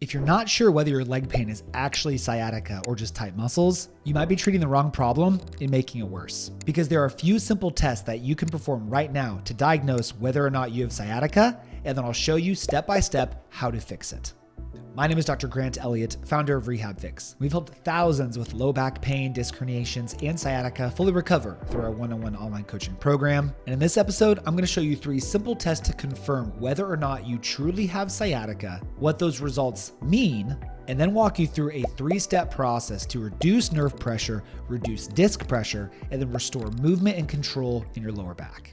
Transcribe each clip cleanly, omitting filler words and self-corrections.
If you're not sure whether your leg pain is actually sciatica or just tight muscles, you might be treating the wrong problem and making it worse. Because there are a few simple tests that you can perform right now to diagnose whether or not you have sciatica, and then I'll show you step by step how to fix it. My name is Dr. Grant Elliott, founder of Rehab Fix. We've helped thousands with low back pain, disc herniations, and sciatica fully recover through our one-on-one online coaching program. And in this episode, I'm going to show you 3 simple tests to confirm whether or not you truly have sciatica, what those results mean, and then walk you through a 3-step process to reduce nerve pressure, reduce disc pressure, and then restore movement and control in your lower back.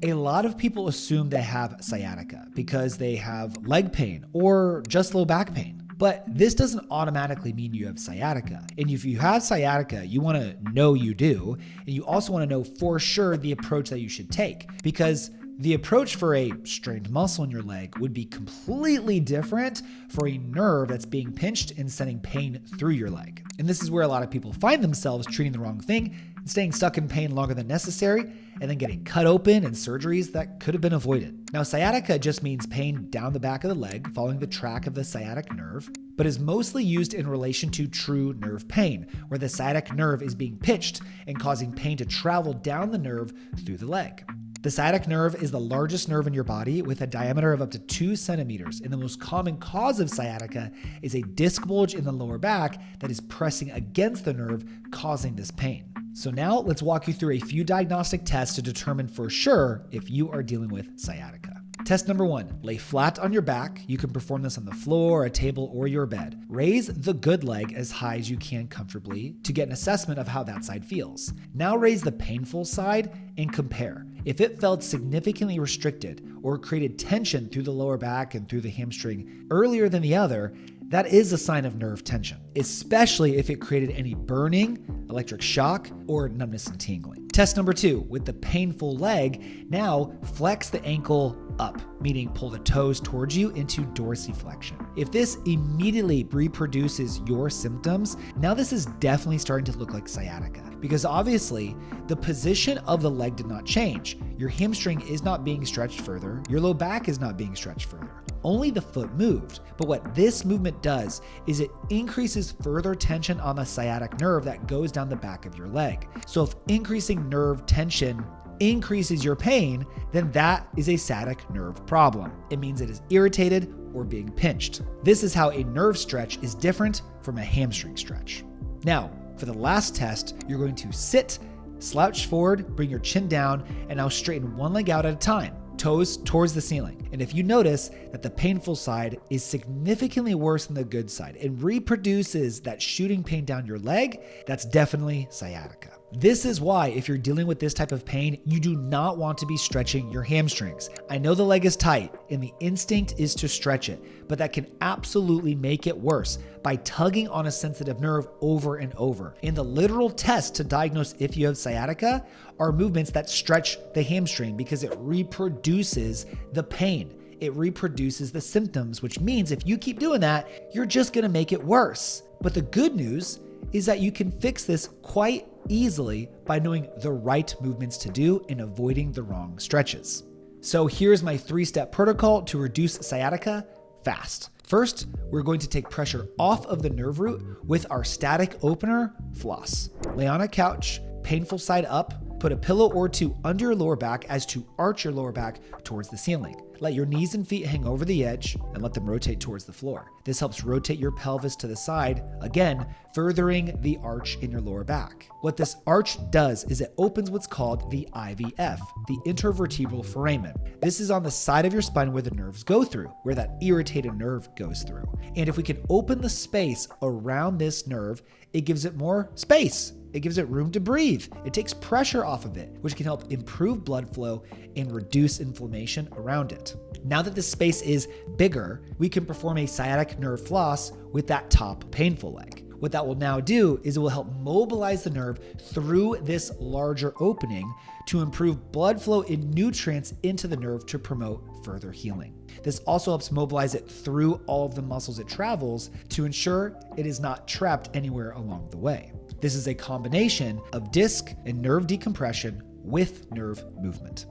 A lot of people assume they have sciatica because they have leg pain or just low back pain. But this doesn't automatically mean you have sciatica. And if you have sciatica, you want to know you do. And you also want to know for sure the approach that you should take, because the approach for a strained muscle in your leg would be completely different for a nerve that's being pinched and sending pain through your leg. And this is where a lot of people find themselves treating the wrong thing and staying stuck in pain longer than necessary, and then getting cut open and surgeries that could have been avoided. Now, sciatica just means pain down the back of the leg following the track of the sciatic nerve, but is mostly used in relation to true nerve pain, where the sciatic nerve is being pitched and causing pain to travel down the nerve through the leg. The sciatic nerve is the largest nerve in your body with a diameter of up to 2 centimeters, and the most common cause of sciatica is a disc bulge in the lower back that is pressing against the nerve, causing this pain. So now let's walk you through a few diagnostic tests to determine for sure if you are dealing with sciatica. Test number 1, lay flat on your back. You can perform this on the floor, a table, or your bed. Raise the good leg as high as you can comfortably to get an assessment of how that side feels. Now raise the painful side and compare. If it felt significantly restricted or created tension through the lower back and through the hamstring earlier than the other, that is a sign of nerve tension, especially if it created any burning, electric shock, or numbness and tingling. Test number 2, with the painful leg, now flex the ankle up, meaning pull the toes towards you into dorsiflexion. If this immediately reproduces your symptoms, now this is definitely starting to look like sciatica, because obviously the position of the leg did not change. Your hamstring is not being stretched further. Your low back is not being stretched further. Only the foot moved. But what this movement does is it increases further tension on the sciatic nerve that goes down the back of your leg. So if increasing nerve tension increases your pain, then that is a sciatic nerve problem. It means it is irritated or being pinched. This is how a nerve stretch is different from a hamstring stretch. Now, for the last test, you're going to sit, slouch forward, bring your chin down, and now straighten one leg out at a time, toes towards the ceiling. And if you notice that the painful side is significantly worse than the good side and reproduces that shooting pain down your leg, that's definitely sciatica. This is why if you're dealing with this type of pain, you do not want to be stretching your hamstrings. I know the leg is tight and the instinct is to stretch it, but that can absolutely make it worse by tugging on a sensitive nerve over and over. And the literal test to diagnose if you have sciatica are movements that stretch the hamstring, because it reproduces the pain. It reproduces the symptoms, which means if you keep doing that, you're just gonna make it worse. But the good news is that you can fix this quite easily by knowing the right movements to do and avoiding the wrong stretches. So here's my 3-step protocol to reduce sciatica fast. First, we're going to take pressure off of the nerve root with our static opener floss. Lay on a couch, painful side up, put a pillow or 2 under your lower back as to arch your lower back towards the ceiling. Let your knees and feet hang over the edge and let them rotate towards the floor. This helps rotate your pelvis to the side, again, furthering the arch in your lower back. What this arch does is it opens what's called the IVF, the intervertebral foramen. This is on the side of your spine where the nerves go through, where that irritated nerve goes through. And if we can open the space around this nerve, it gives it more space. It gives it room to breathe. It takes pressure off of it, which can help improve blood flow and reduce inflammation around it. Now that this space is bigger, we can perform a sciatic nerve floss with that top painful leg. What that will now do is it will help mobilize the nerve through this larger opening to improve blood flow and nutrients into the nerve to promote further healing. This also helps mobilize it through all of the muscles it travels to ensure it is not trapped anywhere along the way. This is a combination of disc and nerve decompression with nerve movement.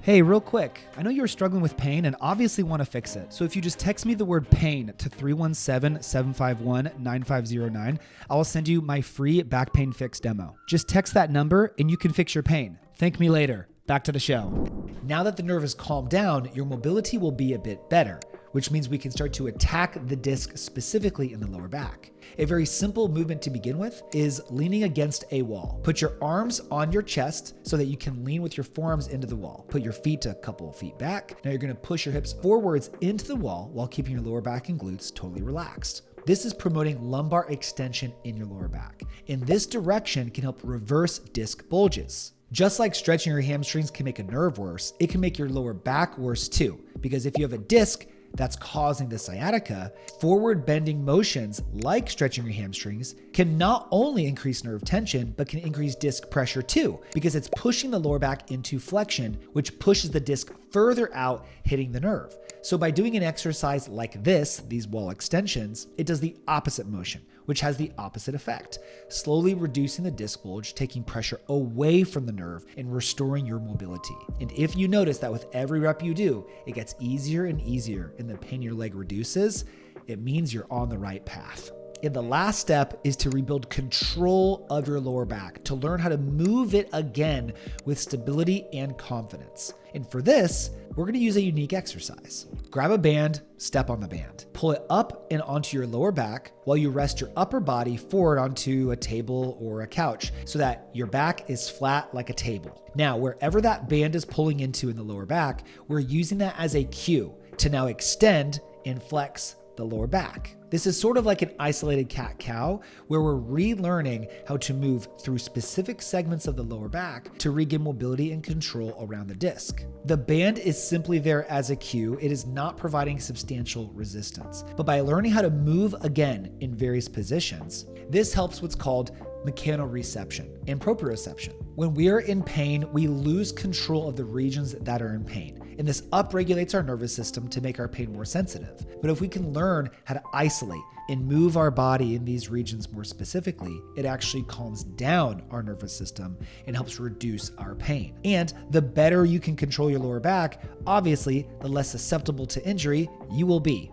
Hey, real quick, I know you're struggling with pain and obviously want to fix it. So if you just text me the word pain to 317-751-9509, I will send you my free back pain fix demo. Just text that number and you can fix your pain. Thank me later. Back to the show. Now that the nerve has calmed down, your mobility will be a bit better, which means we can start to attack the disc specifically in the lower back. A very simple movement to begin with is leaning against a wall. Put your arms on your chest so that you can lean with your forearms into the wall. Put your feet a couple of feet back. Now you're going to push your hips forwards into the wall while keeping your lower back and glutes totally relaxed. This is promoting lumbar extension in your lower back. And this direction can help reverse disc bulges. Just like stretching your hamstrings can make a nerve worse, it can make your lower back worse too. Because if you have a disc that's causing the sciatica, forward bending motions like stretching your hamstrings can not only increase nerve tension, but can increase disc pressure too, because it's pushing the lower back into flexion, which pushes the disc further out, hitting the nerve. So by doing an exercise like this, these wall extensions, it does the opposite motion, which has the opposite effect, slowly reducing the disc bulge, taking pressure away from the nerve and restoring your mobility. And if you notice that with every rep you do, it gets easier and easier and the pain in your leg reduces, it means you're on the right path. And the last step is to rebuild control of your lower back, to learn how to move it again with stability and confidence. And for this, we're going to use a unique exercise. Grab a band, step on the band. Pull it up and onto your lower back while you rest your upper body forward onto a table or a couch so that your back is flat like a table. Now, wherever that band is pulling into in the lower back, we're using that as a cue to now extend and flex the lower back. This is sort of like an isolated cat-cow where we're relearning how to move through specific segments of the lower back to regain mobility and control around the disc. The band is simply there as a cue. It is not providing substantial resistance. But by learning how to move again in various positions, this helps what's called mechanoreception and proprioception. When we are in pain, we lose control of the regions that are in pain, and this upregulates our nervous system to make our pain more sensitive. But if we can learn how to isolate and move our body in these regions more specifically, it actually calms down our nervous system and helps reduce our pain. And the better you can control your lower back, obviously, the less susceptible to injury you will be.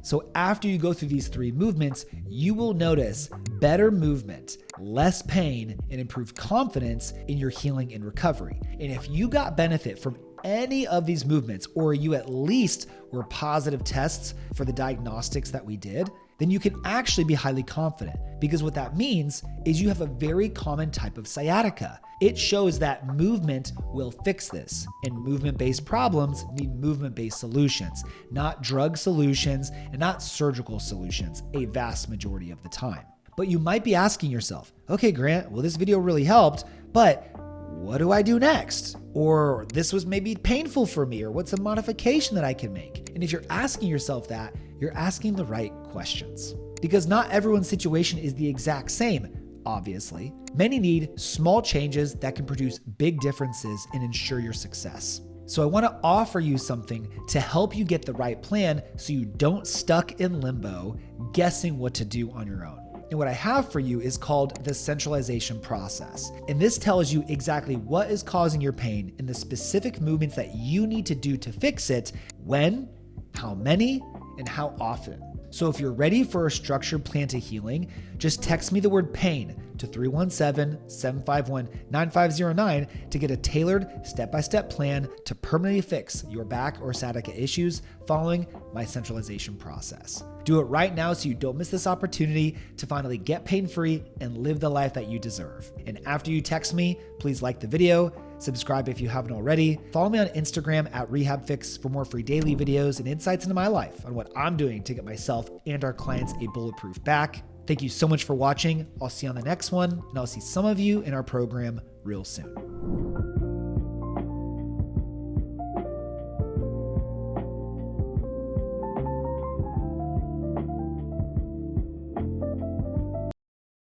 So after you go through these three movements, you will notice better movement, less pain, and improved confidence in your healing and recovery. And if you got benefit from any of these movements, or you at least were positive tests for the diagnostics that we did, then you can actually be highly confident, because what that means is you have a very common type of sciatica. It shows that movement will fix this, and movement-based problems need movement-based solutions, not drug solutions and not surgical solutions a vast majority of the time. But you might be asking yourself, okay, Grant, well, this video really helped, but what do I do next? Or this was maybe painful for me, or what's a modification that I can make? And if you're asking yourself that, you're asking the right questions. Because not everyone's situation is the exact same, obviously. Many need small changes that can produce big differences and ensure your success. So I want to offer you something to help you get the right plan so you don't stuck in limbo guessing what to do on your own. And what I have for you is called the centralization process. And this tells you exactly what is causing your pain and the specific movements that you need to do to fix it, when, how many, and how often. So if you're ready for a structured plan to healing, just text me the word pain to 317-751-9509 to get a tailored step-by-step plan to permanently fix your back or sciatica issues following my centralization process. Do it right now so you don't miss this opportunity to finally get pain-free and live the life that you deserve. And after you text me, please like the video, subscribe if you haven't already, follow me on Instagram at RehabFix for more free daily videos and insights into my life on what I'm doing to get myself and our clients a bulletproof back. Thank you so much for watching. I'll see you on the next one, and I'll see some of you in our program real soon.